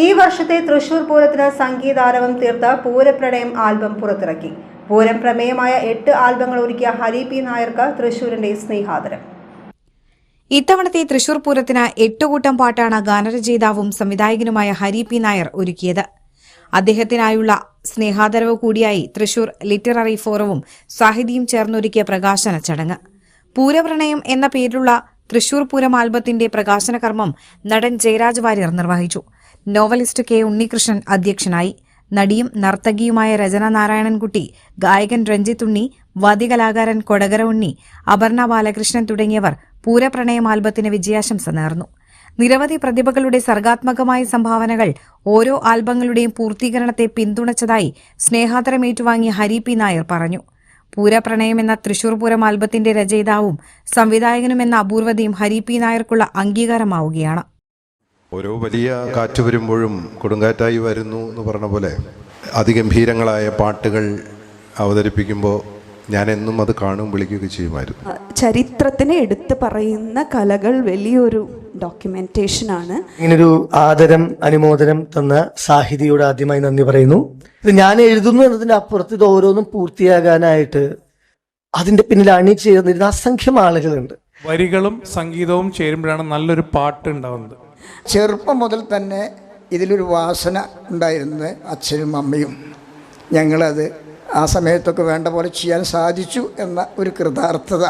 ഈ വർഷത്തെ തൃശൂർ പൂരത്തിന് സംഗീതാരവം തീർത്ത പൂരപ്രണയം ആൽബം പുറത്തിറക്കി. പൂരം പ്രമേയമായ 8 ആൽബങ്ങൾ ഒരുക്കിയ ഹരി പി നായർക്ക് തൃശൂരിന്റെ സ്നേഹാദരം. ഇത്തവണത്തെ തൃശൂർ പൂരത്തിന് 8 കൂട്ടം പാട്ടാണ് ഗാനരചയിതാവും സംവിധായകനുമായ ഹരി പി നായർ ഒരുക്കിയത്. അദ്ദേഹത്തിനായുള്ള സ്നേഹാദരവ് കൂടിയായി തൃശൂർ ലിറ്റററി ഫോറവും സാഹിതിയും ചേർന്നൊരുക്കിയ പ്രകാശന ചടങ്ങ്. പൂരപ്രണയം എന്ന പേരിലുള്ള തൃശൂർ പൂരം ആൽബത്തിന്റെ പ്രകാശന കർമ്മം നടൻ ജയരാജ് വാര്യർ നിർവഹിച്ചു. നോവലിസ്റ്റ് കെ ഉണ്ണികൃഷ്ണൻ അധ്യക്ഷനായി. നടിയും നർത്തകിയുമായ രചന നാരായണൻകുട്ടി, ഗായകൻ രഞ്ജിത്ത് ഉണ്ണി, വാദ്യകലാകാരൻ കൊടകര ഉണ്ണി, അപർണ ബാലകൃഷ്ണൻ തുടങ്ങിയവർ പൂരപ്രണയം ആൽബത്തിന് വിജയാശംസ നേർന്നു. നിരവധി പ്രതിഭകളുടെ സർഗാത്മകമായ സംഭാവനകൾ ഓരോ ആൽബങ്ങളുടെയും പൂർത്തീകരണത്തെ പിന്തുണച്ചതായി സ്നേഹാദരം ഏറ്റുവാങ്ങിയ ഹരി പി നായർ പറഞ്ഞു. പൂരപ്രണയം എന്ന തൃശൂർ പൂരം ആൽബത്തിന്റെ രചയിതാവും സംവിധായകനുമെന്ന അപൂർവതയും ഹരി പി നായർക്കുള്ള അംഗീകാരമാവുകയാണ്. ഓരോ വലിയ കാറ്റ് വരുമ്പോഴും കൊടുങ്കാറ്റായി വരുന്നു എന്ന് പറഞ്ഞ പോലെ അതിഗംഭീരങ്ങളായ പാട്ടുകൾ അവതരിപ്പിക്കുമ്പോൾ ഞാൻ എന്നും അത് കാണും, വിളിക്കുകയൊക്കെ ചെയ്യുമായിരുന്നു. ചരിത്രത്തിനെ എടുത്തു പറയുന്ന കലകൾ വലിയൊരു ഡോക്യുമെന്റേഷനാണ്. ഇങ്ങനൊരു ആദരം അനുമോദനം തന്ന സാഹിതിയോട് ആദ്യമായി നന്ദി പറയുന്നു. ഇത് ഞാൻ എഴുതുന്നു എന്നതിൻ്റെ അപ്പുറത്ത് ഇത് ഓരോന്നും പൂർത്തിയാകാനായിട്ട് അതിൻ്റെ പിന്നിൽ അണിചേർന്നിരുന്ന അസംഖ്യം ആളുകളുണ്ട്. വരികളും സംഗീതവും ചേരുമ്പോഴാണ് നല്ലൊരു പാട്ട് ഉണ്ടാവുന്നത്. ചെറുപ്പം മുതൽ തന്നെ ഇതിലൊരു വാസന ഉണ്ടായിരുന്നത് അച്ഛനും അമ്മയും. ഞങ്ങളത് ആ സമയത്തൊക്കെ വേണ്ട പോലെ ചെയ്യാൻ സാധിച്ചു എന്ന ഒരു കൃതാർത്ഥത.